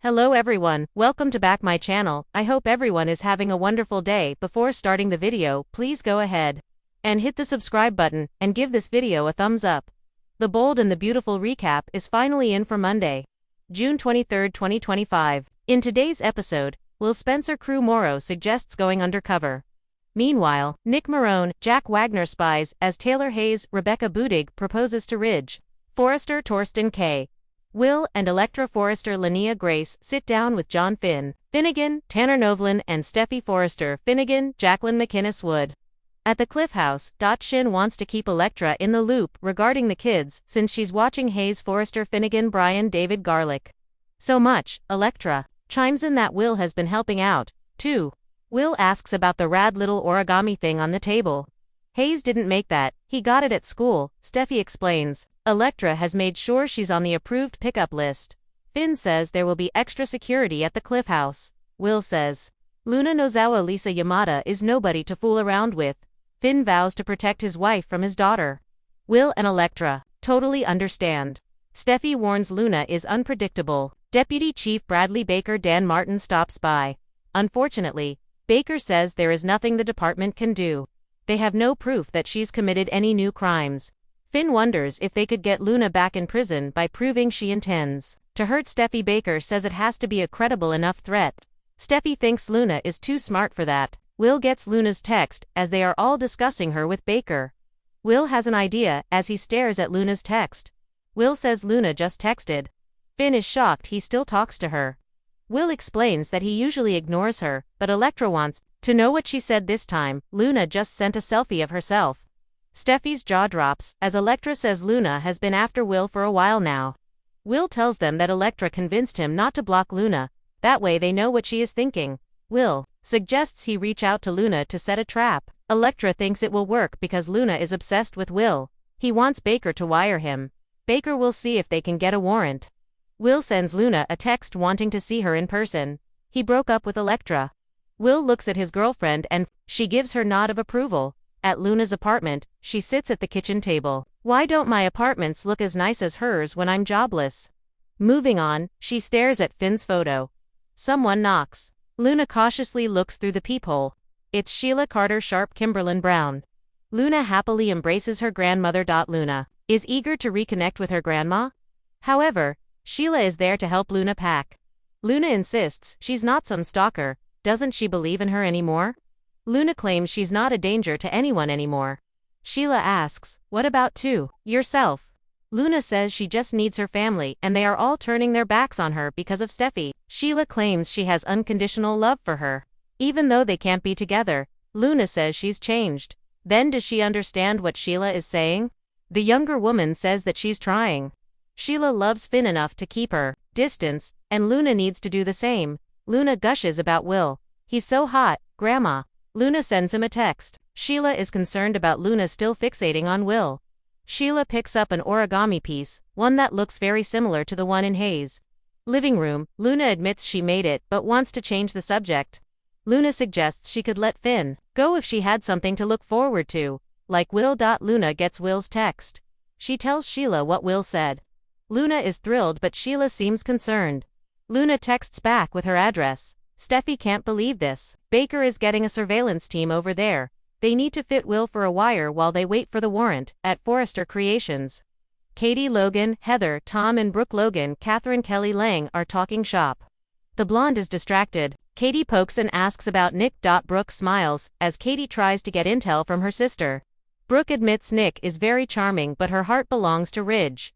Hello everyone, welcome to back my channel. I hope everyone is having a wonderful day. Before starting the video, please go ahead and hit the subscribe button and give this video a thumbs up. The bold and the beautiful recap is finally in for Monday, June 23, 2025. In today's episode, Will Spencer Crew Morrow suggests going undercover. Meanwhile, Nick Marone, Jack Wagner spies as Taylor Hayes, Rebecca Budig proposes to Ridge. Forrester Torsten K. Will and Electra Forrester Linnea Grace sit down with John Finnegan, Tanner Novlin and Steffi Forrester Finnegan, Jacqueline McInnes Wood. At the Cliff House, Shin wants to keep Electra in the loop regarding the kids since she's watching Hayes Forrester Finnegan Brian David Garlic so much. Electra chimes in that Will has been helping out, too. Will asks about the rad little origami thing on the table. Hayes didn't make that, he got it at school, Steffi explains. Electra has made sure she's on the approved pickup list. Finn says there will be extra security at the Cliff House. Will says Luna Nozawa Lisa Yamada is nobody to fool around with. Finn vows to protect his wife from his daughter. Will and Electra totally understand. Steffi warns Luna is unpredictable. Deputy Chief Bradley Baker Dan Martin stops by. Unfortunately, Baker says there is nothing the department can do. They have no proof that she's committed any new crimes. Finn wonders if they could get Luna back in prison by proving she intends to hurt Steffi. Baker says it has to be a credible enough threat. Steffi thinks Luna is too smart for that. Will gets Luna's text as they are all discussing her with Baker. Will has an idea as he stares at Luna's text. Will says Luna just texted. Finn is shocked he still talks to her. Will explains that he usually ignores her, but Electra wants to know what she said this time. Luna just sent a selfie of herself. Steffi's jaw drops as Electra says Luna has been after Will for a while now. Will tells them that Electra convinced him not to block Luna, that way they know what she is thinking. Will suggests he reach out to Luna to set a trap. Electra thinks it will work because Luna is obsessed with Will. He wants Baker to wire him. Baker will see if they can get a warrant. Will sends Luna a text wanting to see her in person. He broke up with Electra. Will looks at his girlfriend and she gives her nod of approval. At Luna's apartment, she sits at the kitchen table. Why don't my apartments look as nice as hers when I'm jobless? Moving on, she stares at Finn's photo. Someone knocks. Luna cautiously looks through the peephole. It's Sheila Carter Sharp Kimberlyn Brown. Luna happily embraces her grandmother. Luna is eager to reconnect with her grandma. However, Sheila is there to help Luna pack. Luna insists she's not some stalker. Doesn't she believe in her anymore? Luna claims she's not a danger to anyone anymore. Sheila asks, what about yourself? Luna says she just needs her family and they are all turning their backs on her because of Steffi. Sheila claims she has unconditional love for her. Even though they can't be together, Luna says she's changed. Then does she understand what Sheila is saying? The younger woman says that she's trying. Sheila loves Finn enough to keep her distance, and Luna needs to do the same. Luna gushes about Will. He's so hot, Grandma. Luna sends him a text. Sheila is concerned about Luna still fixating on Will. Sheila picks up an origami piece, one that looks very similar to the one in Hayes' living room. Luna admits she made it but wants to change the subject. Luna suggests she could let Finn go if she had something to look forward to, like Will. Luna gets Will's text. She tells Sheila what Will said. Luna is thrilled but Sheila seems concerned. Luna texts back with her address. Steffi can't believe this. Baker is getting a surveillance team over there. They need to fit Will for a wire while they wait for the warrant. At Forrester Creations, Katie Logan, Heather, Tom and Brooke Logan, Catherine Kelly Lang are talking shop. The blonde is distracted. Katie pokes and asks about Nick. Brooke smiles as Katie tries to get intel from her sister. Brooke admits Nick is very charming but her heart belongs to Ridge.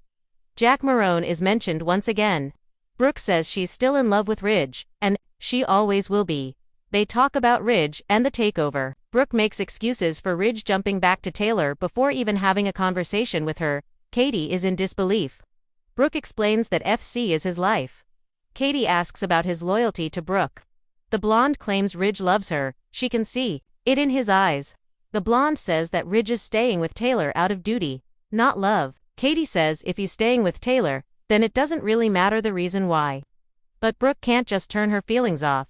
Jack Marone is mentioned once again. Brooke says she's still in love with Ridge, and she always will be. They talk about Ridge and the takeover. Brooke makes excuses for Ridge jumping back to Taylor before even having a conversation with her. Katie is in disbelief. Brooke explains that FC is his life. Katie asks about his loyalty to Brooke. The blonde claims Ridge loves her. She can see it in his eyes. The blonde says that Ridge is staying with Taylor out of duty, not love. Katie says if he's staying with Taylor, then it doesn't really matter the reason why. But Brooke can't just turn her feelings off.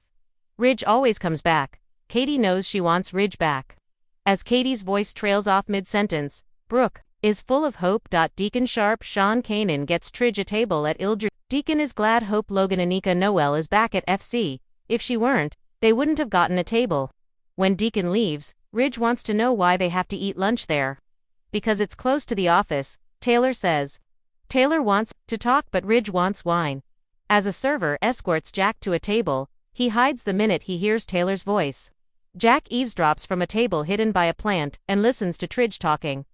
Ridge always comes back. Katie knows she wants Ridge back. As Katie's voice trails off mid-sentence, Brooke is full of hope. Deacon Sharp Sean Kanan gets Tridge a table at Ildred. Deacon is glad Hope Logan Anika Noel is back at FC. If she weren't, they wouldn't have gotten a table. When Deacon leaves, Ridge wants to know why they have to eat lunch there. Because it's close to the office, Taylor says. Taylor wants to talk but Ridge wants wine. As a server escorts Jack to a table, he hides the minute he hears Taylor's voice. Jack eavesdrops from a table hidden by a plant and listens to Tridge talking.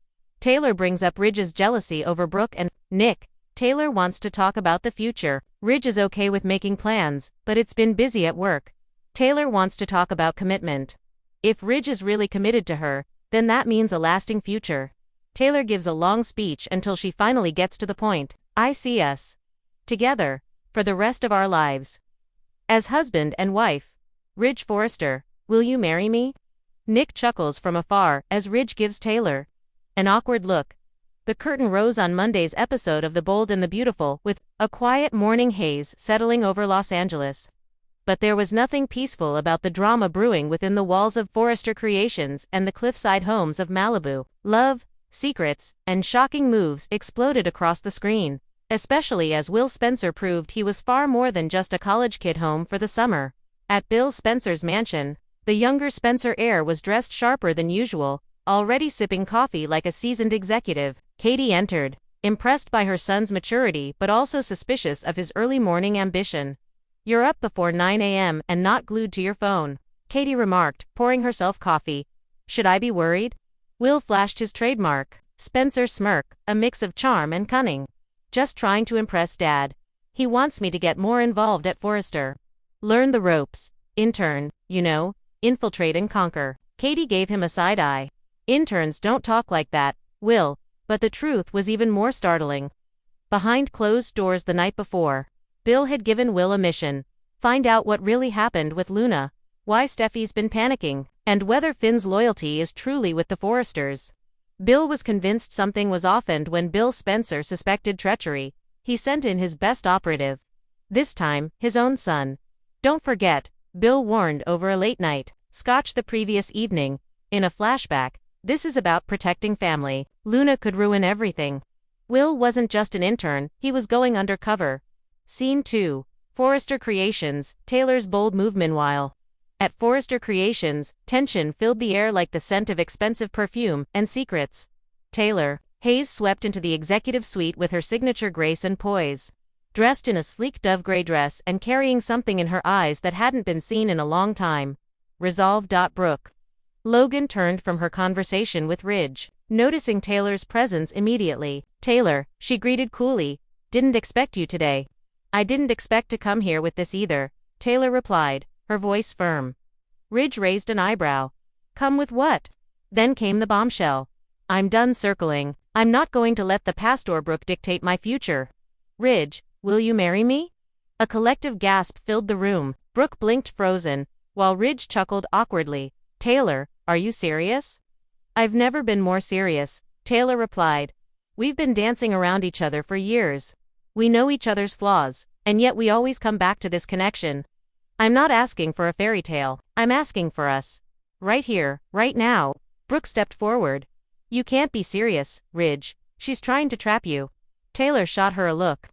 Taylor brings up Ridge's jealousy over Brooke and Nick. Taylor wants to talk about the future. Ridge is okay with making plans, but it's been busy at work. Taylor wants to talk about commitment. If Ridge is really committed to her, then that means a lasting future. Taylor gives a long speech until she finally gets to the point. I see us together for the rest of our lives. As husband and wife. Ridge Forrester, will you marry me? Nick chuckles from afar as Ridge gives Taylor an awkward look. The curtain rose on Monday's episode of The Bold and the Beautiful with a quiet morning haze settling over Los Angeles. But there was nothing peaceful about the drama brewing within the walls of Forrester Creations and the cliffside homes of Malibu. Love, secrets, and shocking moves exploded across the screen, especially as Will Spencer proved he was far more than just a college kid home for the summer. At Bill Spencer's mansion, the younger Spencer heir was dressed sharper than usual, already sipping coffee like a seasoned executive. Katie entered, impressed by her son's maturity but also suspicious of his early morning ambition. You're up before 9 a.m. and not glued to your phone, Katie remarked, pouring herself coffee. Should I be worried? Will flashed his trademark Spencer smirk, a mix of charm and cunning. Just trying to impress Dad. He wants me to get more involved at Forrester. Learn the ropes. Intern, you know, infiltrate and conquer. Katie gave him a side eye. Interns don't talk like that, Will. But the truth was even more startling. Behind closed doors the night before, Bill had given Will a mission. Find out what really happened with Luna, why Steffi's been panicking, and whether Finn's loyalty is truly with the Forresters. Bill was convinced something was off, and when Bill Spencer suspected treachery, he sent in his best operative. This time, his own son. Don't forget, Bill warned over a late night scotch the previous evening. In a flashback, this is about protecting family. Luna could ruin everything. Will wasn't just an intern, he was going undercover. Scene 2. Forrester Creations, Taylor's bold move. Meanwhile, at Forrester Creations, tension filled the air like the scent of expensive perfume and secrets. Taylor, Hayes swept into the executive suite with her signature grace and poise. Dressed in a sleek dove gray dress and carrying something in her eyes that hadn't been seen in a long time. Resolve. Brooke Logan turned from her conversation with Ridge, noticing Taylor's presence immediately. Taylor, she greeted coolly, didn't expect you today. I didn't expect to come here with this either, Taylor replied, her voice firm. Ridge raised an eyebrow. Come with what? Then came the bombshell. I'm done circling. I'm not going to let the Pastor Brooke dictate my future. Ridge, will you marry me? A collective gasp filled the room. Brooke blinked frozen, while Ridge chuckled awkwardly. Taylor, are you serious? I've never been more serious, Taylor replied. We've been dancing around each other for years. We know each other's flaws, and yet we always come back to this connection. I'm not asking for a fairy tale, I'm asking for us. Right here, right now. Brooke stepped forward. You can't be serious, Ridge. She's trying to trap you. Taylor shot her a look.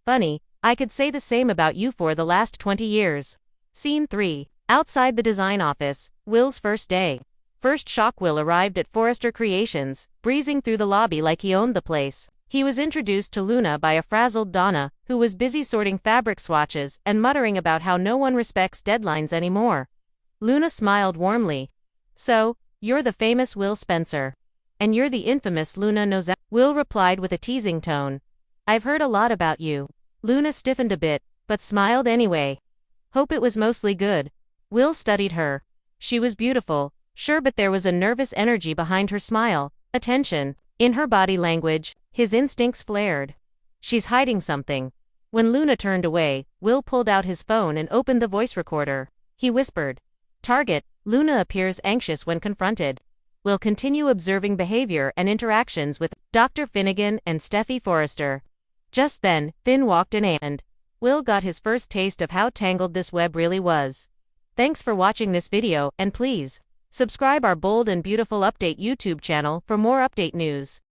Funny, I could say the same about you for the last 20 years. Scene 3. Outside the design office, Will's first day. First shock. Will arrived at Forrester Creations, breezing through the lobby like he owned the place. He was introduced to Luna by a frazzled Donna, who was busy sorting fabric swatches and muttering about how no one respects deadlines anymore. Luna smiled warmly. So, you're the famous Will Spencer. And you're the infamous Luna Nozell. Will replied with a teasing tone. I've heard a lot about you. Luna stiffened a bit, but smiled anyway. Hope it was mostly good. Will studied her. She was beautiful, sure, but there was a nervous energy behind her smile, a tension in her body language. His instincts flared. She's hiding something. When Luna turned away, Will pulled out his phone and opened the voice recorder. He whispered. Target, Luna appears anxious when confronted. Will continue observing behavior and interactions with Dr. Finnegan and Steffi Forrester. Just then, Finn walked in and Will got his first taste of how tangled this web really was. Thanks for watching this video, and please subscribe our Bold and Beautiful Update YouTube channel for more update news.